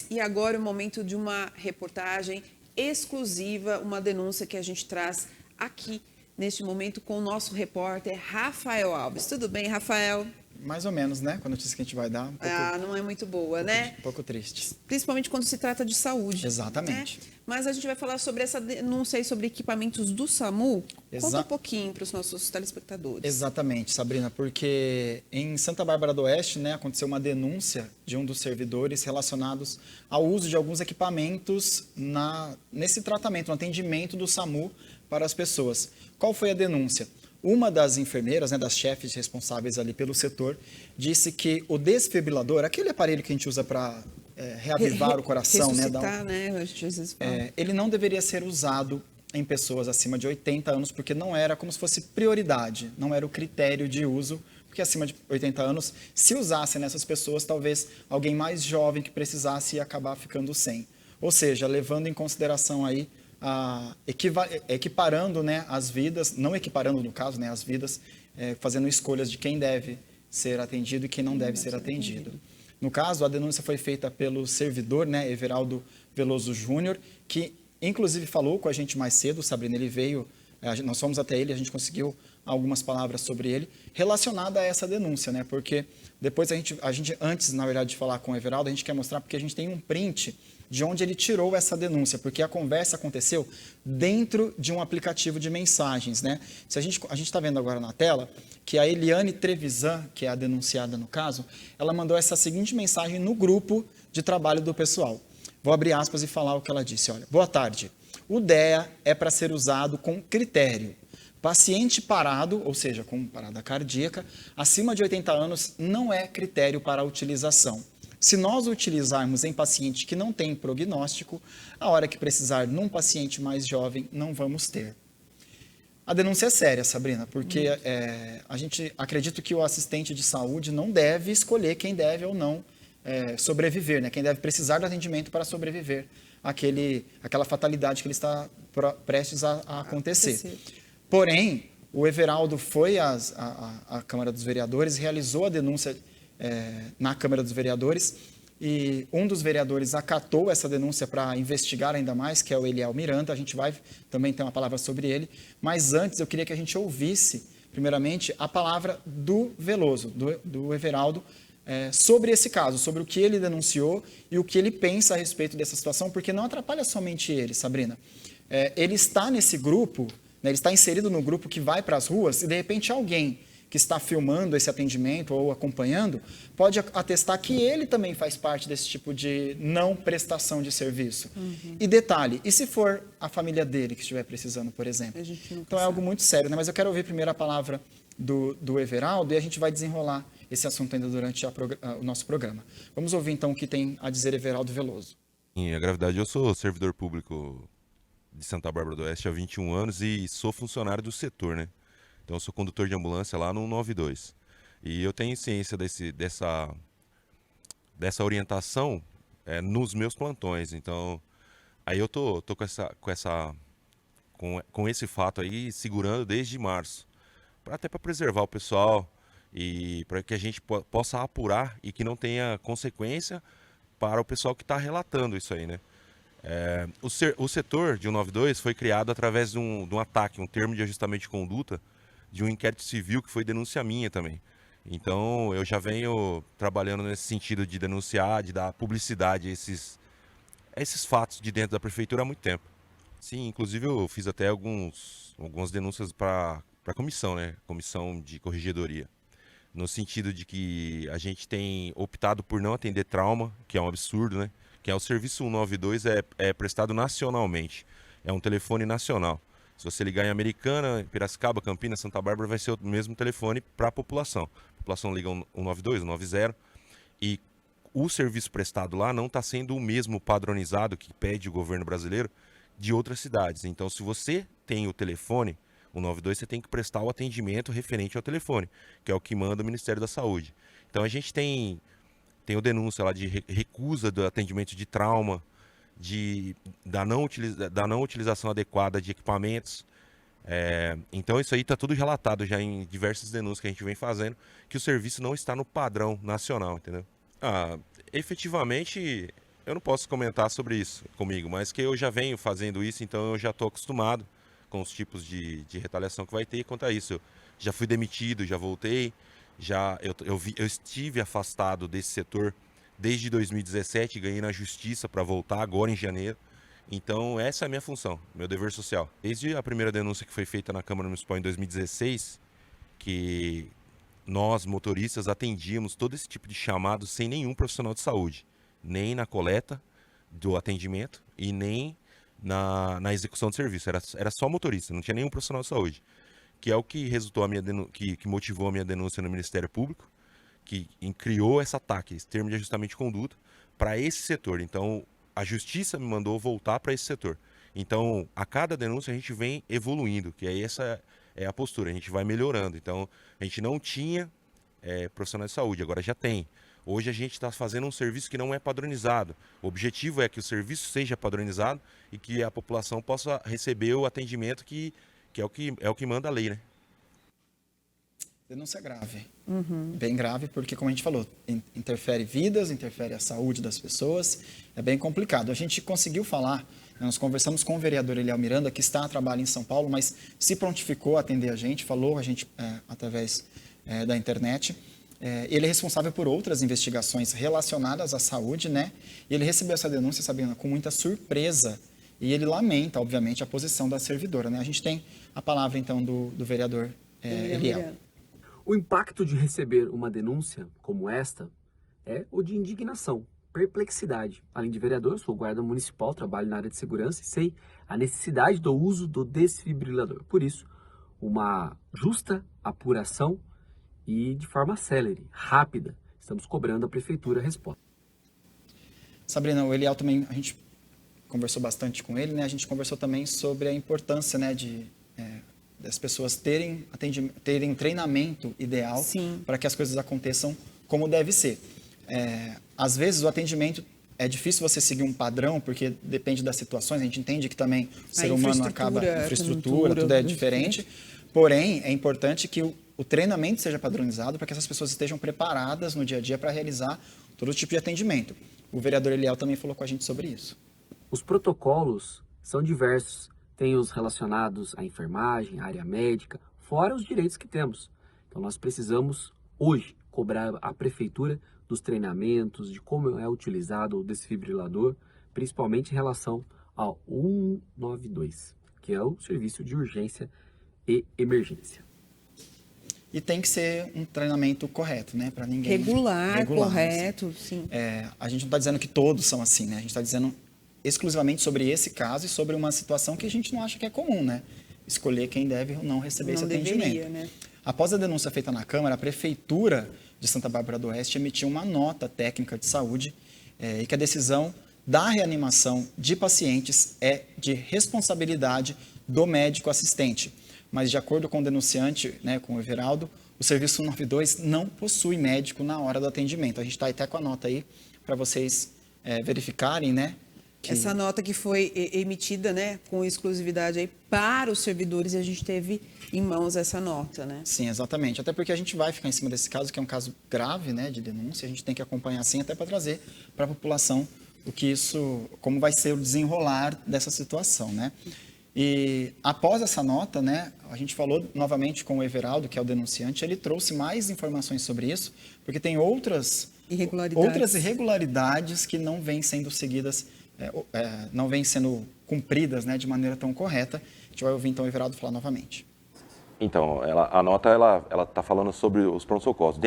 E agora o momento de uma reportagem exclusiva, uma denúncia que a gente traz aqui neste momento com o nosso repórter Rafael Alves. Tudo bem, Rafael? Mais ou menos, né? Com a notícia que a gente vai dar, Não é muito boa, né? Um pouco triste. Principalmente quando se trata de saúde. Exatamente. Né? Mas a gente vai falar sobre essa denúncia aí sobre equipamentos do SAMU. Conta um pouquinho para os nossos telespectadores. Exatamente, Sabrina, porque em Santa Bárbara do Oeste, né, aconteceu uma denúncia de um dos servidores relacionados ao uso de alguns equipamentos nesse tratamento, no atendimento do SAMU para as pessoas. Qual foi a denúncia? Uma das enfermeiras, né, das chefes responsáveis ali pelo setor, disse que o desfibrilador, aquele aparelho que a gente usa para reavivar o coração, né, ele não deveria ser usado em pessoas acima de 80 anos, porque não era como se fosse prioridade, não era o critério de uso, porque acima de 80 anos, se usasse nessas pessoas, talvez alguém mais jovem que precisasse ia acabar ficando sem. Ou seja, levando em consideração aí equiparando, né, as vidas, não equiparando no caso, né, as vidas, fazendo escolhas de quem deve ser atendido e quem não deve ser atendido. No caso, a denúncia foi feita pelo servidor, né, Everaldo Veloso Júnior, que inclusive falou com a gente mais cedo, Sabrina, ele veio, nós fomos até ele, a gente conseguiu algumas palavras sobre ele, relacionada a essa denúncia, né, porque depois a gente, antes, na verdade, de falar com o Everaldo, a gente quer mostrar porque a gente tem um print de onde ele tirou essa denúncia, porque a conversa aconteceu dentro de um aplicativo de mensagens, né? A gente está vendo agora na tela que a Eliane Trevisan, que é a denunciada no caso, ela mandou essa seguinte mensagem no grupo de trabalho do pessoal. Vou abrir aspas e falar o que ela disse. Olha, boa tarde. O DEA é para ser usado com critério. Paciente parado, ou seja, com parada cardíaca, acima de 80 anos, não é critério para a utilização. Se nós utilizarmos em paciente que não tem prognóstico, a hora que precisar num paciente mais jovem, não vamos ter. A denúncia é séria, Sabrina, porque a gente acredita que o assistente de saúde não deve escolher quem deve ou não sobreviver, né? Quem deve precisar do atendimento para sobreviver àquela fatalidade que ele está prestes a acontecer. Porém, o Everaldo foi à Câmara dos Vereadores, realizou a denúncia na Câmara dos Vereadores, e um dos vereadores acatou essa denúncia para investigar ainda mais, que é o Eliel Miranda. A gente vai também ter uma palavra sobre ele, mas antes eu queria que a gente ouvisse, primeiramente, a palavra do Veloso, do Everaldo, sobre esse caso, sobre o que ele denunciou e o que ele pensa a respeito dessa situação, porque não atrapalha somente ele, Sabrina. Ele está nesse grupo, né, ele está inserido no grupo que vai para as ruas, e de repente alguém que está filmando esse atendimento ou acompanhando, pode atestar que ele também faz parte desse tipo de não prestação de serviço. Uhum. E detalhe, e se for a família dele que estiver precisando, por exemplo? Então é algo muito sério, né? Mas eu quero ouvir primeiro a palavra do Everaldo e a gente vai desenrolar esse assunto ainda durante o nosso programa. Vamos ouvir então o que tem a dizer Everaldo Veloso. Em a gravidade, eu sou servidor público de Santa Bárbara do Oeste há 21 anos e sou funcionário do setor, né? Então, eu sou condutor de ambulância lá no 92. E eu tenho ciência dessa orientação nos meus plantões. Então, aí eu tô com esse fato aí segurando desde março. Até para preservar o pessoal e para que a gente possa apurar e que não tenha consequência para o pessoal que está relatando isso aí, né? O setor de 192 foi criado através de um ataque, um termo de ajustamento de conduta, de um inquérito civil que foi denúncia minha também. Então, eu já venho trabalhando nesse sentido de denunciar, de dar publicidade a esses fatos de dentro da prefeitura há muito tempo. Sim, inclusive eu fiz até algumas denúncias para a comissão, né? Comissão de corregedoria. No sentido de que a gente tem optado por não atender trauma, que é um absurdo, né? Que o serviço 192 é prestado nacionalmente. É um telefone nacional. Se você ligar em Americana, Piracicaba, Campinas, Santa Bárbara, vai ser o mesmo telefone para a população. A população liga 192, 190, e o serviço prestado lá não está sendo o mesmo padronizado que pede o governo brasileiro de outras cidades. Então, se você tem o telefone 192, você tem que prestar o atendimento referente ao telefone, que é o que manda o Ministério da Saúde. Então, a gente tem o denúncia lá de recusa do atendimento de trauma, da não utilização adequada de equipamentos. Então isso aí está tudo relatado já em diversas denúncias que a gente vem fazendo, que o serviço não está no padrão nacional, entendeu? Efetivamente eu não posso comentar sobre isso comigo, mas que eu já venho fazendo isso, então eu já estou acostumado com os tipos de retaliação que vai ter quanto a isso. Eu já fui demitido, já voltei, eu estive afastado desse setor desde 2017, ganhei na justiça para voltar agora em janeiro. Então essa é a minha função, meu dever social. Desde a primeira denúncia que foi feita na Câmara Municipal em 2016, que nós, motoristas, atendíamos todo esse tipo de chamado sem nenhum profissional de saúde, nem na coleta do atendimento e nem na execução de serviço. Era só motorista, não tinha nenhum profissional de saúde, que é o que resultou que motivou a minha denúncia no Ministério Público, que criou esse ataque, esse termo de ajustamento de conduta, para esse setor. Então, a Justiça me mandou voltar para esse setor. Então, a cada denúncia a gente vem evoluindo, que é essa é a postura, a gente vai melhorando. Então, a gente não tinha profissionais de saúde, agora já tem. Hoje a gente está fazendo um serviço que não é padronizado. O objetivo é que o serviço seja padronizado e que a população possa receber o atendimento que é o que manda a lei, né? Denúncia grave. Bem grave, porque, como a gente falou, interfere vidas, interfere a saúde das pessoas. É bem complicado. A gente conseguiu falar, nós conversamos com o vereador Eliel Miranda, que está a trabalho em São Paulo, mas se prontificou a atender a gente, falou a gente através da internet. Ele é responsável por outras investigações relacionadas à saúde, né? E ele recebeu essa denúncia, Sabrina, com muita surpresa. E ele lamenta, obviamente, a posição da servidora, né? A gente tem a palavra, então, do vereador Eliel. O impacto de receber uma denúncia como esta é o de indignação, perplexidade. Além de vereador, sou guarda municipal, trabalho na área de segurança e sei a necessidade do uso do desfibrilador. Por isso, uma justa apuração e de forma célere, rápida. Estamos cobrando a prefeitura a resposta. Sabrina, o Eliel também, a gente conversou bastante com ele, né? A gente conversou também sobre a importância, né, das pessoas terem treinamento ideal para que as coisas aconteçam como deve ser. Às vezes o atendimento é difícil você seguir um padrão, porque depende das situações, a gente entende que também o ser humano acaba, infraestrutura, tudo é diferente, porém é importante que o treinamento seja padronizado para que essas pessoas estejam preparadas no dia a dia para realizar todo tipo de atendimento. O vereador Eliel também falou com a gente sobre isso. Os protocolos são diversos. Tem os relacionados à enfermagem, à área médica, fora os direitos que temos. Então nós precisamos hoje cobrar a prefeitura dos treinamentos, de como é utilizado o desfibrilador, principalmente em relação ao 192, que é o serviço de urgência e emergência. E tem que ser um treinamento correto, né? Para ninguém... Regular, correto, assim. sim. A gente não está dizendo que todos são assim, né? A gente está dizendo exclusivamente sobre esse caso e sobre uma situação que a gente não acha que é comum, né? Escolher quem deve ou não receber esse atendimento. Deveria, né? Após a denúncia feita na Câmara, a Prefeitura de Santa Bárbara do Oeste emitiu uma nota técnica de saúde e que a decisão da reanimação de pacientes é de responsabilidade do médico assistente. Mas, de acordo com o denunciante, né, com o Everaldo, o serviço 192 não possui médico na hora do atendimento. A gente está até com a nota aí para vocês verificarem, né? Essa nota que foi emitida, né, com exclusividade aí para os servidores, e a gente teve em mãos essa nota, né? Sim, exatamente. Até porque a gente vai ficar em cima desse caso, que é um caso grave, né, de denúncia. A gente tem que acompanhar assim, até para trazer para a população como vai ser o desenrolar dessa situação, né? E após essa nota, né, a gente falou novamente com o Everaldo, que é o denunciante, ele trouxe mais informações sobre isso, porque tem outras irregularidades que não vêm sendo seguidas, não vêm sendo cumpridas, né, de maneira tão correta. A gente vai ouvir então o Everaldo falar novamente. Então, a nota ela está falando sobre os pronto-socorros.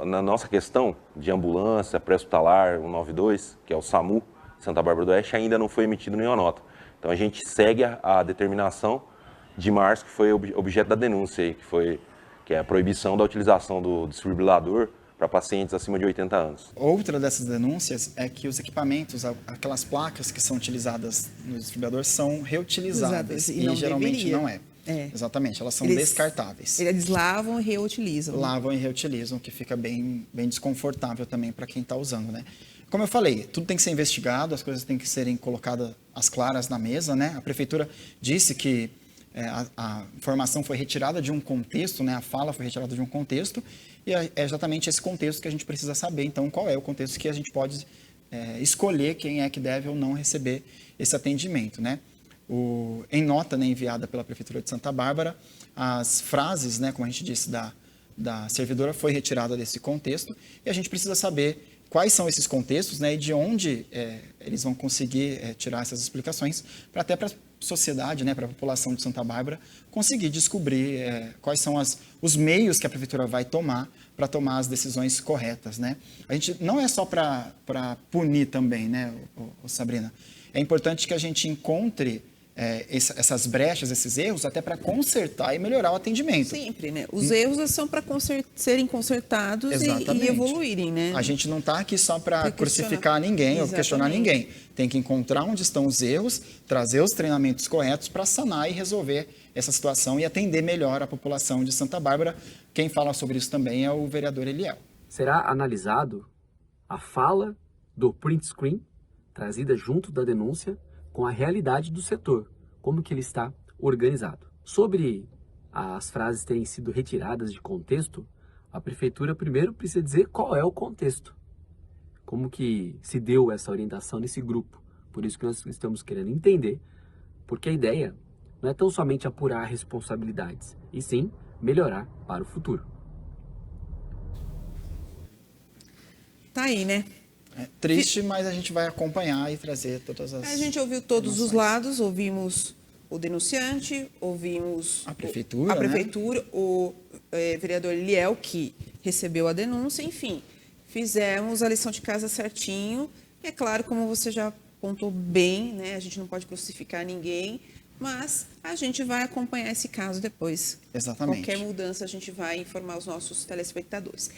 Na nossa questão de ambulância, pré-hospitalar 192, que é o SAMU, Santa Bárbara do Oeste, ainda não foi emitida nenhuma nota. Então a gente segue a determinação de março, que foi objeto da denúncia, aí, que é a proibição da utilização do desfibrilador para pacientes acima de 80 anos. Outra dessas denúncias é que os equipamentos, aquelas placas que são utilizadas no desfibrilador, são reutilizáveis e geralmente não é. Exatamente, elas são descartáveis. Eles lavam e reutilizam. Lavam e reutilizam, que fica bem desconfortável também para quem está usando, né? Como eu falei, tudo tem que ser investigado, as coisas têm que serem colocadas às claras na mesa, né? A prefeitura disse que a informação foi retirada de um contexto, né? A fala foi retirada de um contexto, e é exatamente esse contexto que a gente precisa saber. Então, qual é o contexto que a gente pode escolher quem é que deve ou não receber esse atendimento, né? Em nota, né, enviada pela Prefeitura de Santa Bárbara, as frases, né, como a gente disse, da servidora foi retirada desse contexto e a gente precisa saber quais são esses contextos, né, e de onde eles vão conseguir tirar essas explicações, até para a sociedade, né, para a população de Santa Bárbara, conseguir descobrir quais são os meios que a Prefeitura vai tomar para tomar as decisões corretas, né? A gente não é só para punir também, né, Sabrina? É importante que a gente encontre essas brechas, esses erros, até para consertar e melhorar o atendimento. Sempre, né? Os erros são para serem consertados e evoluírem, né? A gente não está aqui só para crucificar ninguém ou questionar ninguém. Tem que encontrar onde estão os erros, trazer os treinamentos corretos para sanar e resolver essa situação e atender melhor a população de Santa Bárbara. Quem fala sobre isso também é o vereador Eliel. Será analisado a fala do print screen, trazida junto da denúncia, com a realidade do setor, como que ele está organizado. Sobre as frases terem sido retiradas de contexto, a Prefeitura primeiro precisa dizer qual é o contexto. Como que se deu essa orientação nesse grupo. Por isso que nós estamos querendo entender, porque a ideia não é tão somente apurar responsabilidades, e sim melhorar para o futuro. Tá aí, né? É triste, mas a gente vai acompanhar e trazer todas as... A gente ouviu todos os lados, ouvimos o denunciante, ouvimos a prefeitura, o vereador Eliel, que recebeu a denúncia, enfim, fizemos a lição de casa certinho. É claro, como você já apontou bem, né, a gente não pode crucificar ninguém, mas a gente vai acompanhar esse caso depois. Exatamente. Qualquer mudança a gente vai informar os nossos telespectadores.